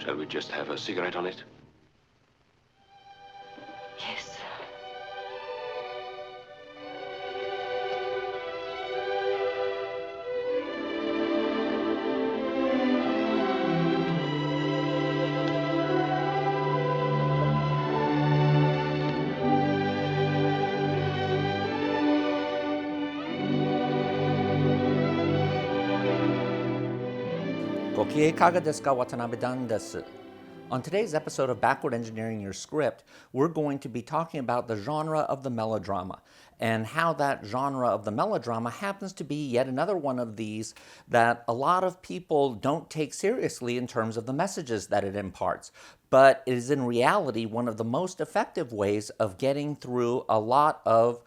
Shall we just have a cigarette on it? Yes. On today's episode of Backward Engineering Your Script, we're going to be talking about the genre of the melodrama and how that genre of the melodrama happens to be yet another one of these that a lot of people don't take seriously in terms of the messages that it imparts, but is in reality one of the most effective ways of getting through a lot of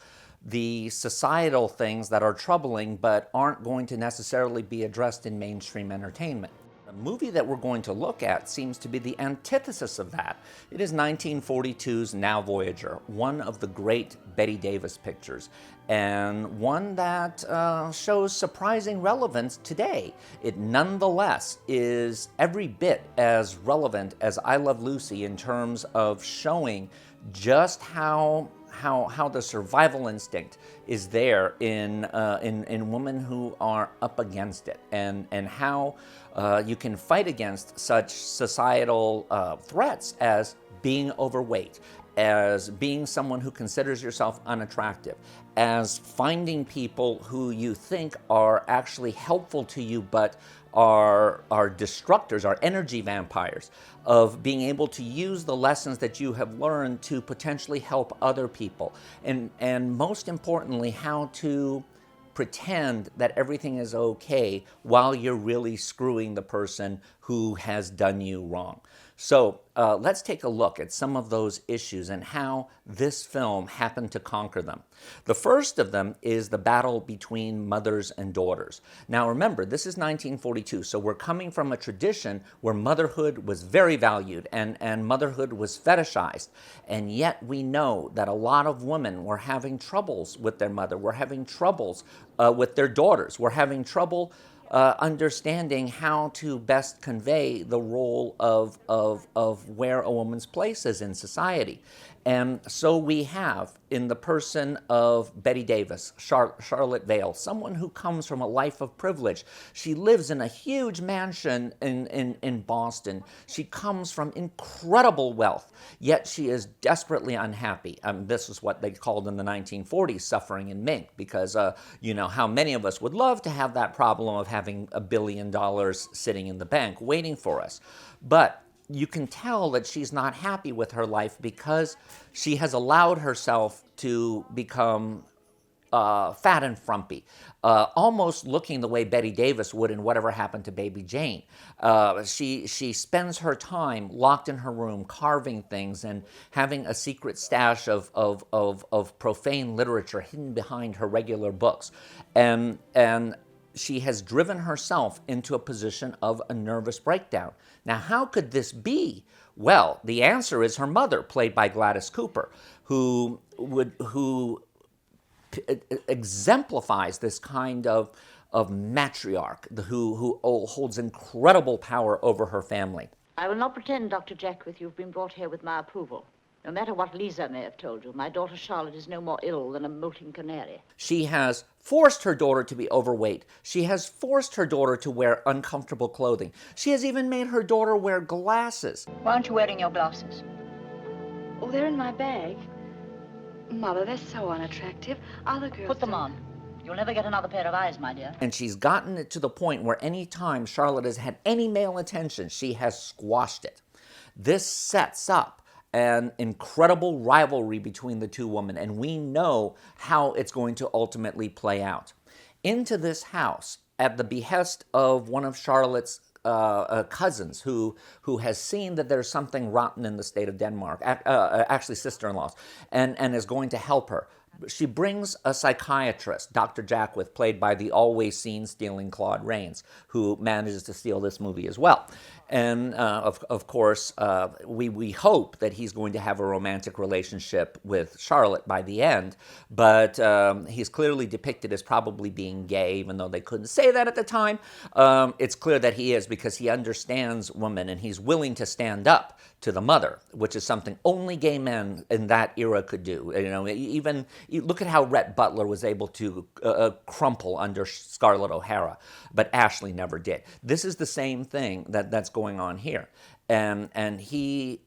the societal things that are troubling but aren't going to necessarily be addressed in mainstream entertainment. The movie that we're going to look at seems to be the antithesis of that. It is 1942's Now Voyager, one of the great Bette Davis pictures, and one that shows surprising relevance today. It nonetheless is every bit as relevant as I Love Lucy in terms of showing just how the survival instinct is there in women who are up against it, and how you can fight against such societal threats as being overweight, as being someone who considers yourself unattractive, as finding people who you think are actually helpful to you but are destructors, are energy vampires, of being able to use the lessons that you have learned to potentially help other people, and most importantly, how to pretend that everything is okay while you're really screwing the person who has done you wrong. So let's take a look at some of those issues and how this film happened to conquer them. The first of them is the battle between mothers and daughters. Now remember, this is 1942, so we're coming from a tradition where motherhood was very valued and motherhood was fetishized. And yet we know that a lot of women were having troubles with their mother, were having troubles with their daughters, were having trouble understanding how to best convey the role of where a woman's place is in society. And so we have, in the person of Bette Davis, Charlotte Vale, someone who comes from a life of privilege. She lives in a huge mansion in Boston. She comes from incredible wealth, yet she is desperately unhappy. This is what they called in the 1940s suffering in mink, because you know how many of us would love to have that problem of having $1 billion sitting in the bank waiting for us. But you can tell that she's not happy with her life because she has allowed herself to become fat and frumpy, almost looking the way Bette Davis would in Whatever Happened to Baby Jane. She spends her time locked in her room carving things and having a secret stash of profane literature hidden behind her regular books. And she has driven herself into a position of a nervous breakdown. Now, how could this be? Well, the answer is her mother, played by Gladys Cooper, who exemplifies this kind of matriarch who holds incredible power over her family. I will not pretend, Dr. Jackwith, you've been brought here with my approval. No matter what Lisa may have told you, my daughter Charlotte is no more ill than a molting canary. She has forced her daughter to be overweight. She has forced her daughter to wear uncomfortable clothing. She has even made her daughter wear glasses. Why aren't you wearing your glasses? Oh, they're in my bag. Mother, they're so unattractive. Other girls Put them don't. on. You'll never get another pair of eyes, my dear. And she's gotten it to the point where any time Charlotte has had any male attention, she has squashed it. This sets up an incredible rivalry between the two women, and we know how it's going to ultimately play out. Into this house, at the behest of one of Charlotte's cousins who has seen that there's something rotten in the state of Denmark, actually sister-in-laws, and is going to help her. she brings a psychiatrist, Dr. Jackwith, played by the always scene-stealing Claude Rains, who manages to steal this movie as well. And of course, we hope that he's going to have a romantic relationship with Charlotte by the end, but he's clearly depicted as probably being gay, even though they couldn't say that at the time. It's clear that he is, because he understands women and he's willing to stand up to the mother, which is something only gay men in that era could do. You know, even look at how Rhett Butler was able to crumple under Scarlett O'Hara, but Ashley never did. This is the same thing that's going on here, and he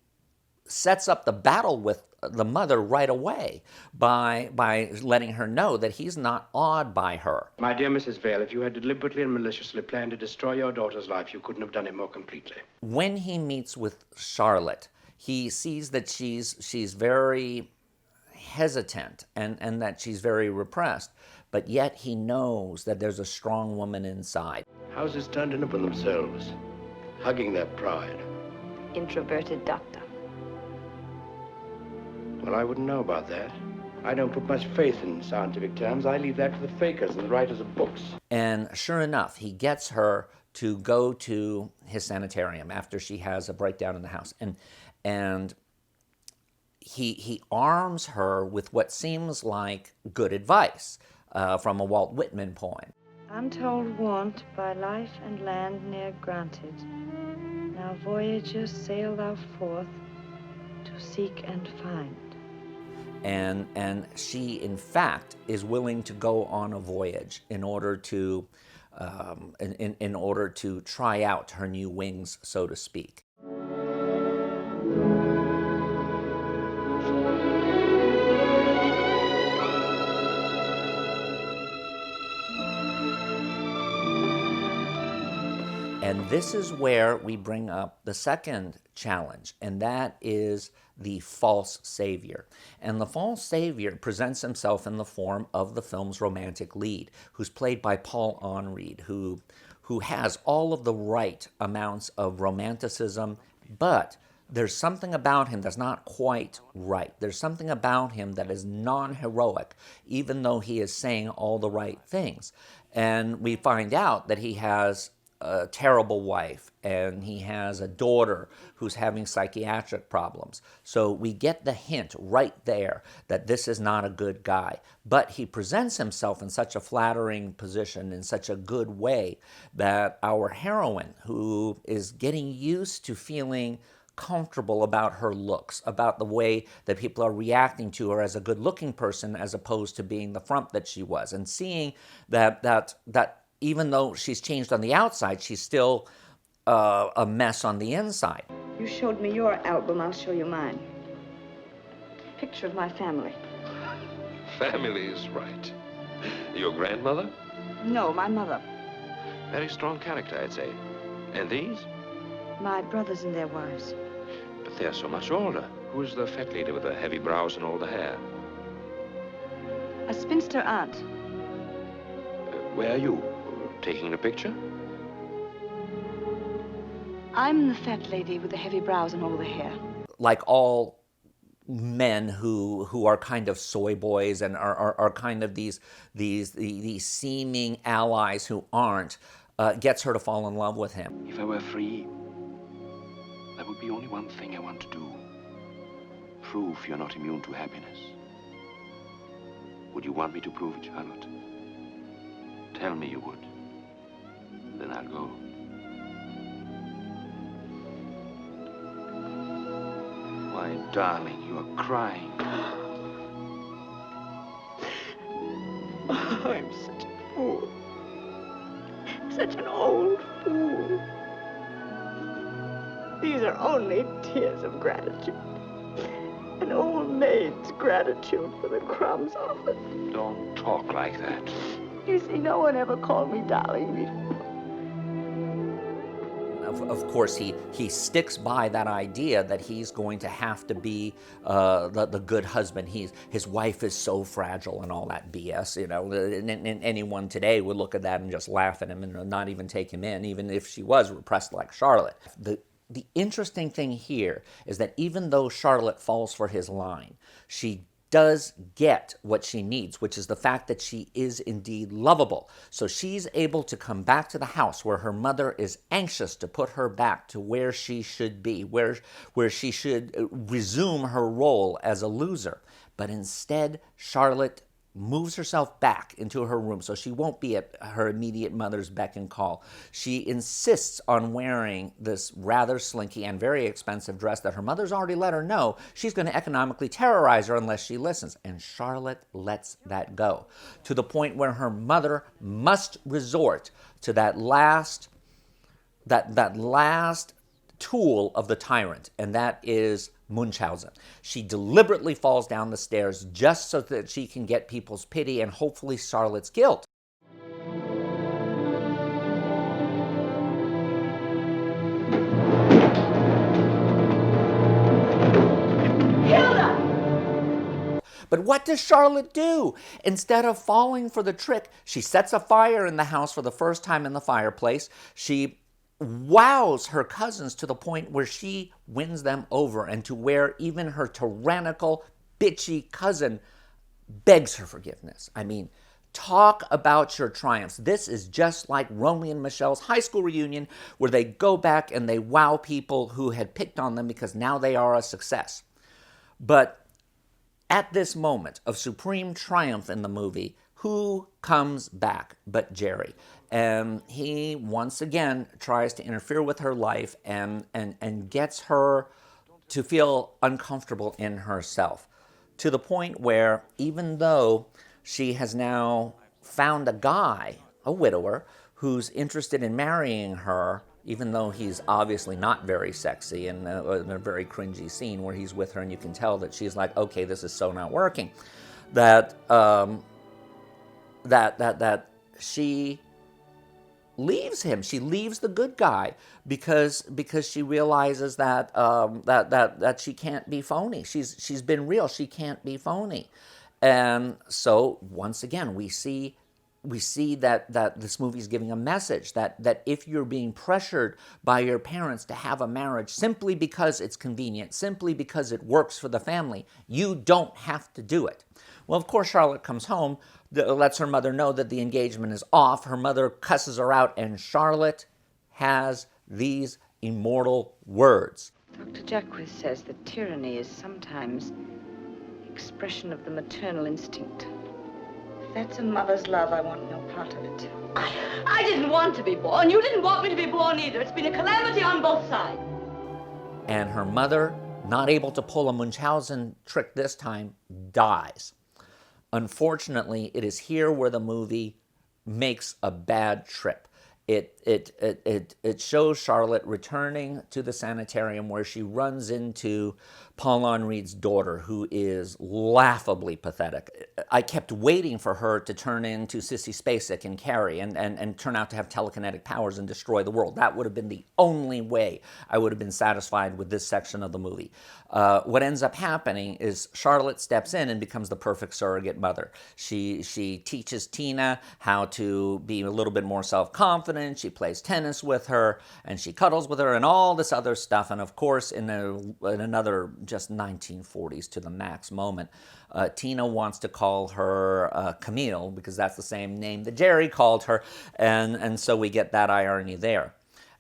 sets up the battle with the mother right away by letting her know that he's not awed by her. My dear Mrs. Vale, if you had deliberately and maliciously planned to destroy your daughter's life, you couldn't have done it more completely. When he meets with Charlotte, he sees that she's very hesitant and that she's very repressed, but yet he knows that there's a strong woman inside. Houses turned in upon themselves, hugging their pride. Introverted doctor. Well, I wouldn't know about that. I don't put much faith in scientific terms. I leave that to the fakers and the writers of books. And sure enough, he gets her to go to his sanitarium after she has a breakdown in the house. And he arms her with what seems like good advice from a Walt Whitman poem. I'm told want by life and land ne'er granted. Now Voyager, sail thou forth to seek and find. And she, in fact, is willing to go on a voyage in order to in order to try out her new wings, so to speak. And this is where we bring up the second challenge, and that is the false savior. And the false savior presents himself in the form of the film's romantic lead, who's played by Paul Enreid, who has all of the right amounts of romanticism, but there's something about him that's not quite right. There's something about him that is non-heroic, even though he is saying all the right things. And we find out that he has a terrible wife, and he has a daughter who's having psychiatric problems. So we get the hint right there that this is not a good guy. But he presents himself in such a flattering position, in such a good way, that our heroine, who is getting used to feeling comfortable about her looks, about the way that people are reacting to her as a good-looking person, as opposed to being the frump that she was, and seeing that even though she's changed on the outside, she's still a mess on the inside. You showed me your album, I'll show you mine. Picture of my family. Family is right. Your grandmother? No, my mother. Very strong character, I'd say. And these? My brothers and their wives. But they're so much older. Who's the fat lady with the heavy brows and all the hair? A spinster aunt. Where are you? Taking a picture? I'm the fat lady with the heavy brows and all the hair. Like all men who are kind of soy boys and are kind of these seeming allies who aren't, gets her to fall in love with him. If I were free, there would be only one thing I want to do. Prove you're not immune to happiness. Would you want me to prove it, Charlotte? Tell me you would. Then I'll go. Why, darling, you are crying. Oh, I'm such a fool. Such an old fool. These are only tears of gratitude. An old maid's gratitude for the crumbs offered. Don't talk like that. You see, no one ever called me darling before. Of course, he sticks by that idea that he's going to have to be the good husband. His wife is so fragile and all that BS, you know. And anyone today would look at that and just laugh at him and not even take him in, even if she was repressed like Charlotte. The interesting thing here is that even though Charlotte falls for his line, she does get what she needs, which is the fact that she is indeed lovable. So she's able to come back to the house where her mother is anxious to put her back to where she should be, where she should resume her role as a loser. But instead, Charlotte moves herself back into her room so she won't be at her immediate mother's beck and call. She insists on wearing this rather slinky and very expensive dress that her mother's already let her know she's going to economically terrorize her unless she listens. And Charlotte lets that go to the point where her mother must resort to that last tool of the tyrant, and that is Munchausen. She deliberately falls down the stairs just so that she can get people's pity and hopefully Charlotte's guilt. But what does Charlotte do? Instead of falling for the trick, she sets a fire in the house for the first time in the fireplace. She wows her cousins to the point where she wins them over, and to where even her tyrannical, bitchy cousin begs her forgiveness. I mean, talk about your triumphs. This is just like Romeo and Michelle's high school reunion, where they go back and they wow people who had picked on them because now they are a success. But at this moment of supreme triumph in the movie, who comes back but Jerry? And he once again tries to interfere with her life and gets her to feel uncomfortable in herself, to the point where even though she has now found a guy, a widower, who's interested in marrying her, even though he's obviously not very sexy, and in a very cringy scene where he's with her and you can tell that she's like, okay, this is so not working, that she leaves him. She leaves the good guy because she realizes that that she can't be phony. She's been real. She can't be phony. And so once again we see that this movie is giving a message that if you're being pressured by your parents to have a marriage simply because it's convenient, simply because it works for the family, you don't have to do it. Well, of course, Charlotte comes home, lets her mother know that the engagement is off. Her mother cusses her out, and Charlotte has these immortal words. Dr. Jacques says that tyranny is sometimes expression of the maternal instinct. If that's a mother's love, I want no part of it. I didn't want to be born. You didn't want me to be born either. It's been a calamity on both sides. And her mother, not able to pull a Munchausen trick this time, dies. Unfortunately, it is here where the movie makes a bad trip. It shows Charlotte returning to the sanitarium where she runs into Paul Henri's daughter, who is laughably pathetic. I kept waiting for her to turn into Sissy Spacek and Carrie and turn out to have telekinetic powers and destroy the world. That would have been the only way I would have been satisfied with this section of the movie. What ends up happening is Charlotte steps in and becomes the perfect surrogate mother. She teaches Tina how to be a little bit more self-confident. She plays tennis with her, and she cuddles with her, and all this other stuff. And of course, in another just 1940s to the max moment, Tina wants to call her Camille, because that's the same name that Jerry called her, and so we get that irony there.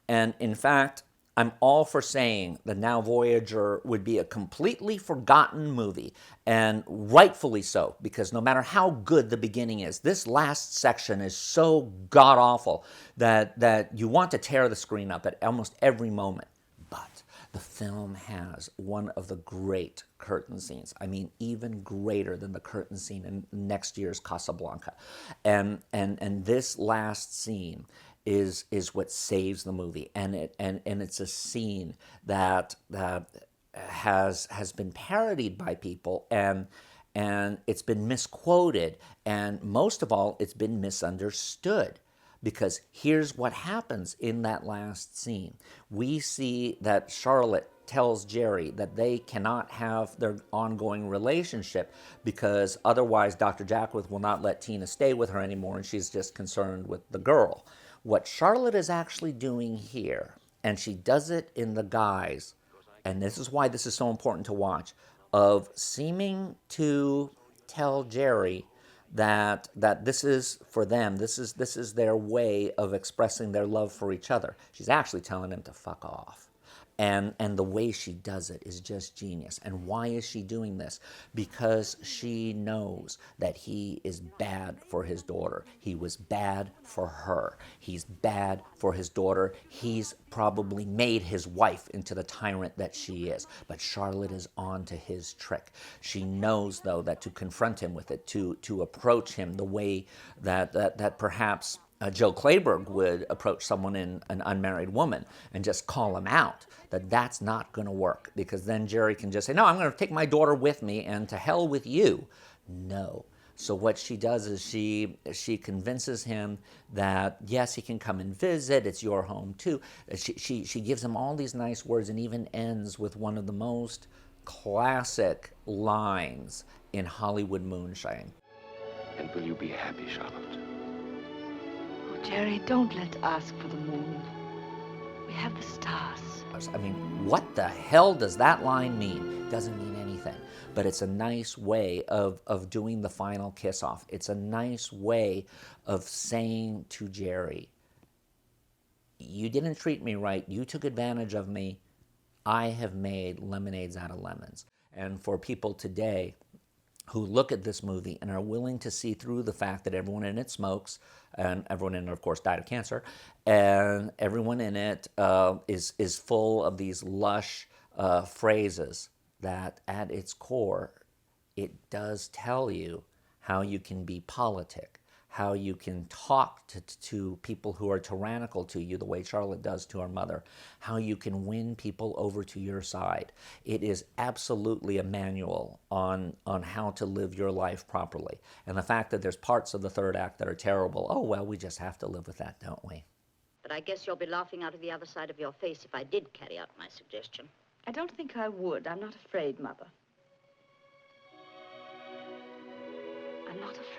And in fact, I'm all for saying that now Voyager would be a completely forgotten movie, and rightfully so, because no matter how good the beginning is, this last section is so god-awful that you want to tear the screen up at almost every moment. But the film has one of the great curtain scenes. I mean, even greater than the curtain scene in next year's Casablanca. And this last scene is what saves the movie, and it's a scene that has been parodied by people, and it's been misquoted, and most of all, it's been misunderstood. Because here's what happens in that last scene. We see that Charlotte tells Jerry that they cannot have their ongoing relationship because otherwise Dr. Jacques will not let Tina stay with her anymore, and she's just concerned with the girl. What Charlotte is actually doing here, and she does it in the guise, and this is why this is so important to watch, of seeming to tell Jerry that this is for them, this is their way of expressing their love for each other. She's actually telling him to fuck off. And the way she does it is just genius. And why is she doing this? Because she knows that he is bad for his daughter. He was bad for her. He's bad for his daughter. He's probably made his wife into the tyrant that she is. But Charlotte is on to his trick. She knows, though, that to confront him with it, to approach him the way that perhaps Joe Clayburgh would approach someone in an unmarried woman and just call him out, that's not going to work, because then Jerry can just say, no, I'm going to take my daughter with me and to hell with you. No. So what she does is she convinces him that, yes, he can come and visit, it's your home too. She gives him all these nice words and even ends with one of the most classic lines in Hollywood moonshine. And will you be happy, Charlotte? Jerry, don't let's ask for the moon. We have the stars. I mean, what the hell does that line mean? It doesn't mean anything. But it's a nice way of doing the final kiss-off. It's a nice way of saying to Jerry, you didn't treat me right. You took advantage of me. I have made lemonades out of lemons. And for people today who look at this movie and are willing to see through the fact that everyone in it smokes, and everyone in it, of course, died of cancer, and everyone in it is full of these lush phrases that at its core, it does tell you how you can be politic, how you can talk to people who are tyrannical to you the way Charlotte does to her mother, how you can win people over to your side. It is absolutely a manual on how to live your life properly. And the fact that there's parts of the third act that are terrible, oh, well, we just have to live with that, don't we? But I guess you'll be laughing out of the other side of your face if I did carry out my suggestion. I don't think I would. I'm not afraid, Mother. I'm not afraid.